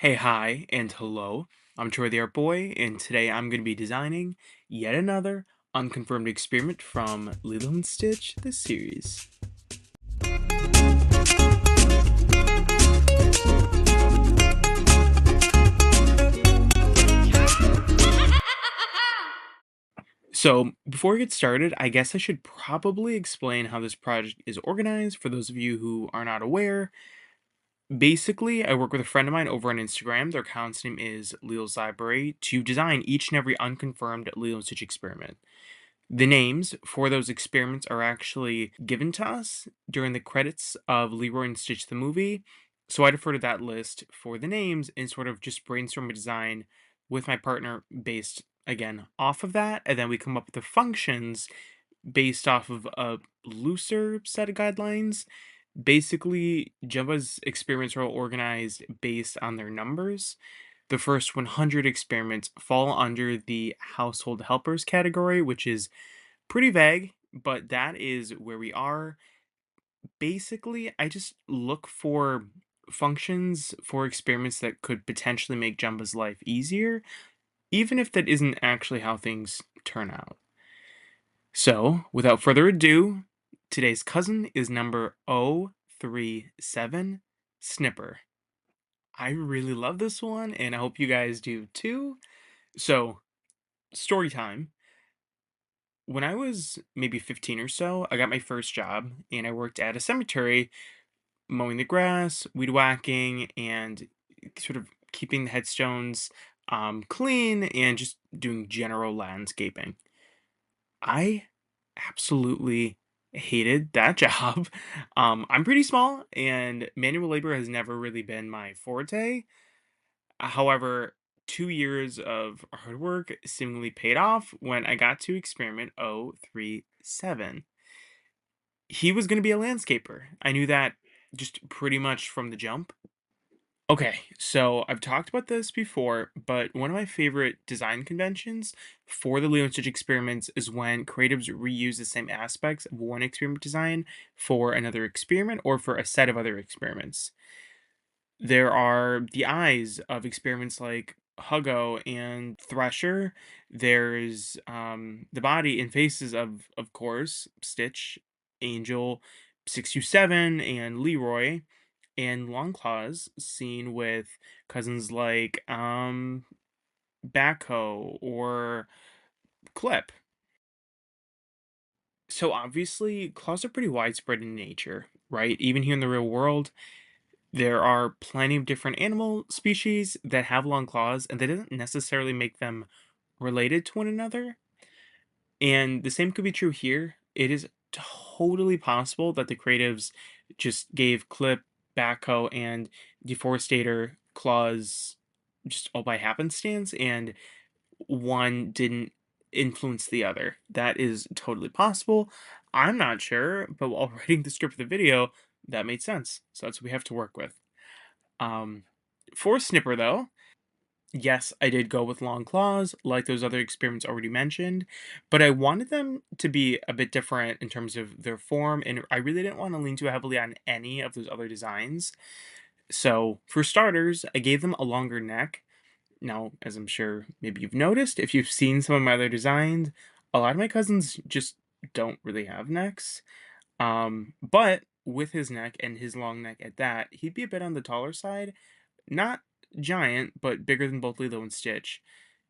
Hey, hi, and hello. I'm Troy the Art Boy, and today I'm going to be designing yet another unconfirmed experiment from Lilo and Stitch, the series. So, before we get started, I guess I should probably explain how this project is organized for those of you who are not aware. Basically, I work with a friend of mine over on Instagram. Their account's name is Lilo's Library to design each and every unconfirmed Lilo and Stitch experiment. The names for those experiments are actually given to us during the credits of Leroy and Stitch the movie. So I defer to that list for the names and sort of just brainstorm a design with my partner based again off of that. And then we come up with the functions based off of a looser set of guidelines. Basically, Jumba's experiments are all organized based on their numbers. The first 100 experiments fall under the household helpers category, which is pretty vague, but that is where we are. Basically, I just look for functions for experiments that could potentially make Jumba's life easier, even if that isn't actually how things turn out. So, without further ado, today's cousin is number 037, Snipper. I really love this one, and I hope you guys do too. So, story time. When I was maybe 15 or so, I got my first job and I worked at a cemetery mowing the grass, weed whacking, and sort of keeping the headstones clean and just doing general landscaping. I absolutely hated that job. I'm pretty small and manual labor has never really been my forte. However, 2 years of hard work seemingly paid off when I got to experiment 037. He was going to be a landscaper. I knew that just pretty much from the jump. Okay, so I've talked about this before, but one of my favorite design conventions for the Leo and Stitch experiments is when creatives reuse the same aspects of one experiment design for another experiment or for a set of other experiments. There are the eyes of experiments like Huggo and Thresher. There's the body and faces of course, Stitch, Angel, 627, and Leroy, and Longclaws seen with cousins like Backhoe or Clip. So obviously, claws are pretty widespread in nature, right? Even here in the real world, there are plenty of different animal species that have long claws, and that doesn't necessarily make them related to one another. And the same could be true here. It is totally possible that the creatives just gave Clip, Backhoe, and Deforestator claws just all by happenstance, and one didn't influence the other. That is totally possible. I'm not sure, but while writing the script of the video, that made sense. So that's what we have to work with. Um, for Snipper, though, yes, I did go with long claws, like those other experiments already mentioned, but I wanted them to be a bit different in terms of their form, and I really didn't want to lean too heavily on any of those other designs. So, for starters, I gave them a longer neck. Now, as I'm sure maybe you've noticed, if you've seen some of my other designs, a lot of my cousins just don't really have necks. But with his neck and his long neck at that, he'd be a bit on the taller side. Not giant, but bigger than both Lilo and Stitch.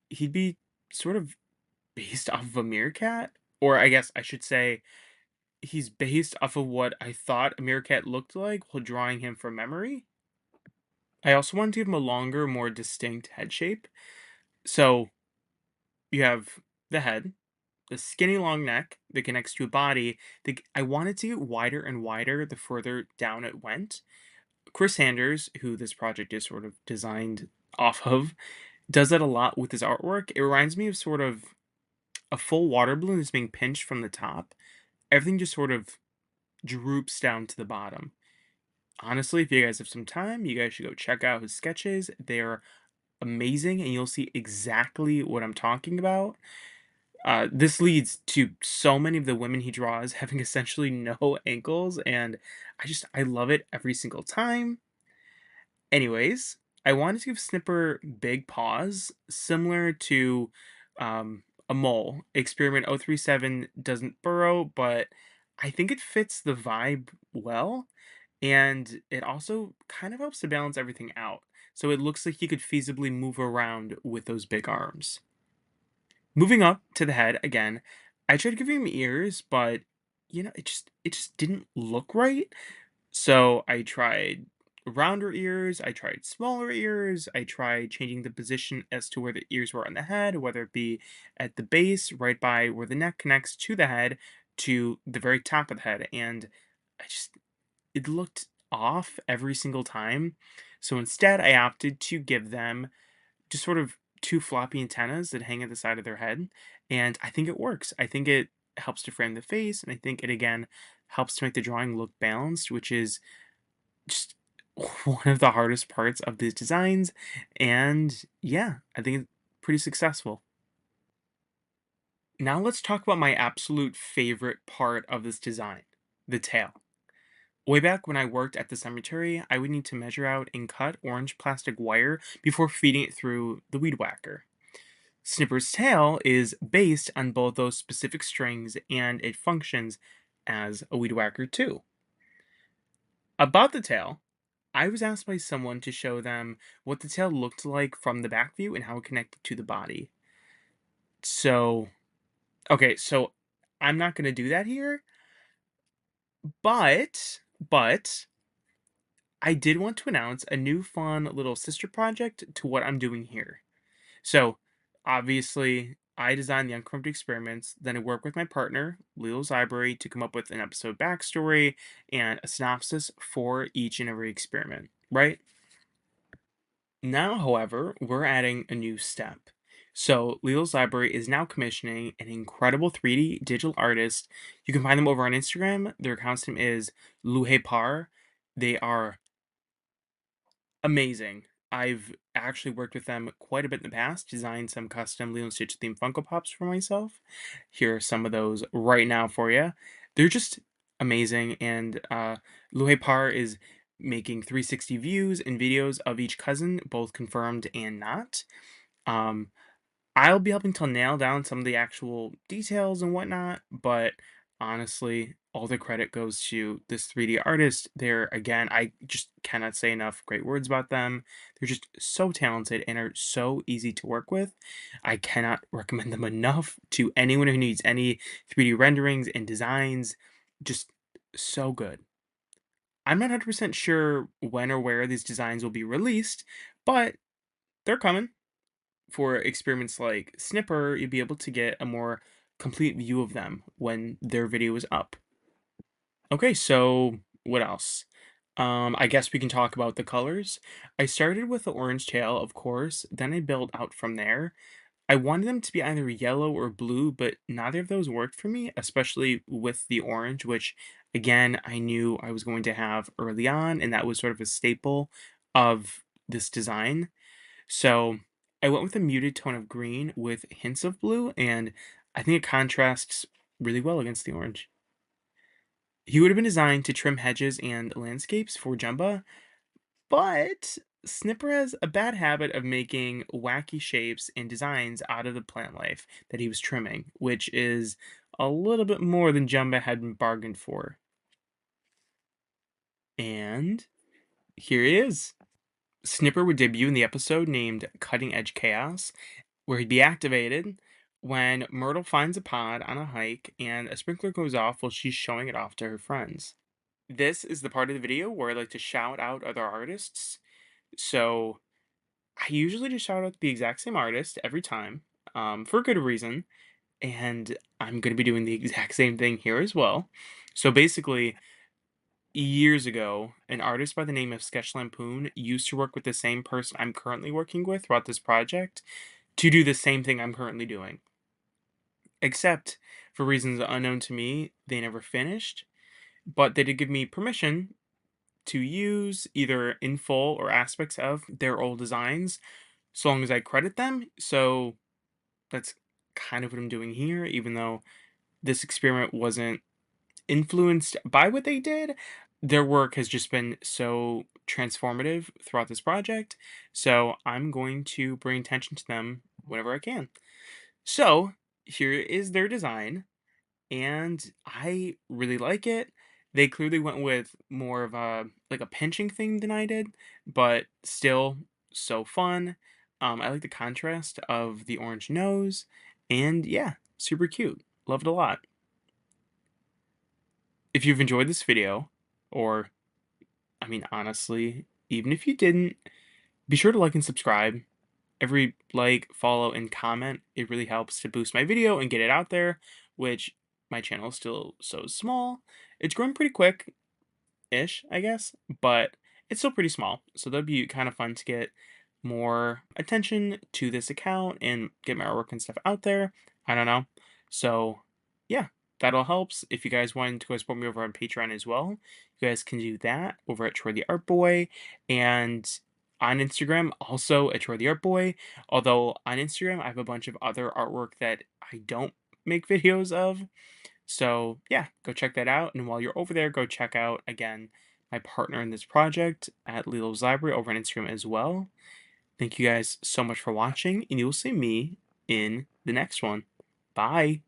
He'd be sort of based off of a meerkat, or I guess I should say he's based off of what I thought a meerkat looked like while drawing him from memory. I also wanted to give him a longer, more distinct head shape. So you have the head, the skinny long neck that connects to a body. I wanted to get wider and wider the further down it went. Chris Sanders, who this project is sort of designed off of, does that a lot with his artwork. It reminds me of sort of a full water balloon that's being pinched from the top. Everything just sort of droops down to the bottom. Honestly, if you guys have some time, you guys should go check out his sketches. They're amazing, and you'll see exactly what I'm talking about. This leads to so many of the women he draws having essentially no ankles, and I love it every single time. Anyways, I wanted to give Snipper big paws, similar to a mole. Experiment 037 doesn't burrow, but I think it fits the vibe well, and it also kind of helps to balance everything out. So it looks like he could feasibly move around with those big arms. Moving up to the head again, I tried giving him ears, but it just didn't look right. So I tried rounder ears, I tried smaller ears, I tried changing the position as to where the ears were on the head, whether it be at the base, right by where the neck connects to the head, to the very top of the head. And I just, it looked off every single time. So instead, I opted to give them just sort of two floppy antennas that hang at the side of their head. And I think it works. I think it helps to frame the face. And I think it, again, helps to make the drawing look balanced, which is just one of the hardest parts of these designs, and yeah, I think it's pretty successful. Now let's talk about my absolute favorite part of this design, the tail. Way back when I worked at the cemetery, I would need to measure out and cut orange plastic wire before feeding it through the weed whacker. Snipper's tail is based on both those specific strings and it functions as a weed whacker too. About the tail, I was asked by someone to show them what the tail looked like from the back view and how it connected to the body. So, okay, so I'm not going to do that here, but I did want to announce a new fun little sister project to what I'm doing here. So, obviously, I designed the uncomfortable experiments, then I worked with my partner, Lilo's Library, to come up with an episode backstory and a synopsis for each and every experiment, right? Now, however, we're adding a new step. So, Lilo's Library is now commissioning an incredible 3D digital artist. You can find them over on Instagram. Their account name is Luhepar. They are amazing. I've actually worked with them quite a bit in the past, designed some custom Lilo and Stitch themed Funko Pops for myself. Here are some of those right now for you. They're just amazing, and Luhepar is making 360 views and videos of each cousin, both confirmed and not. Um, I'll be helping to nail down some of the actual details and whatnot, but honestly, all the credit goes to this 3D artist. They're, again, I just cannot say enough great words about them. They're just so talented and are so easy to work with. I cannot recommend them enough to anyone who needs any 3D renderings and designs. Just so good. I'm not 100% sure when or where these designs will be released, but they're coming. For experiments like Snipper, you'd be able to get a more complete view of them when their video is up. Okay, so what else? I guess we can talk about the colors. I started with the orange tail, of course, then I built out from there. I wanted them to be either yellow or blue, but neither of those worked for me, especially with the orange, which again, I knew I was going to have early on, and that was sort of a staple of this design. So I went with a muted tone of green with hints of blue, and I think it contrasts really well against the orange. He would have been designed to trim hedges and landscapes for Jumba, but Snipper has a bad habit of making wacky shapes and designs out of the plant life that he was trimming, which is a little bit more than Jumba had been bargained for. And here he is. Snipper would debut in the episode named Cutting Edge Chaos, where he'd be activated when Myrtle finds a pod on a hike and a sprinkler goes off while she's showing it off to her friends. This is the part of the video where I like to shout out other artists. So I usually just shout out the exact same artist every time, for good reason, and I'm going to be doing the exact same thing here as well. So basically, years ago, an artist by the name of Sketch Lampoon used to work with the same person I'm currently working with throughout this project to do the same thing I'm currently doing. Except, for reasons unknown to me, they never finished, but they did give me permission to use either in full or aspects of their old designs, so long as I credit them. So that's kind of what I'm doing here, even though this experiment wasn't influenced by what they did. Their work has just been so transformative throughout this project, so I'm going to bring attention to them whenever I can. So here is their design, and I really like it. They clearly went with more of a like a pinching thing than I did, but still so fun. I like the contrast of the orange nose, and yeah, super cute. Love it a lot. If you've enjoyed this video, or I mean, honestly, even if you didn't, be sure to like and subscribe. Every like, follow, and comment, it really helps to boost my video and get it out there, which my channel is still so small. It's growing pretty quick ish, I guess, but it's still pretty small. So that'd be kind of fun to get more attention to this account and get my artwork and stuff out there. I don't know. So yeah, that all helps. If you guys want to go support me over on Patreon as well, you guys can do that over at Troy the Art Boy, and on Instagram also at Troy the Art Boy. Although on Instagram I have a bunch of other artwork that I don't make videos of, so yeah, go check that out. And while you're over there, go check out again my partner in this project at Lilo's Library over on Instagram as well. Thank you guys so much for watching, and you will see me in the next one. Bye.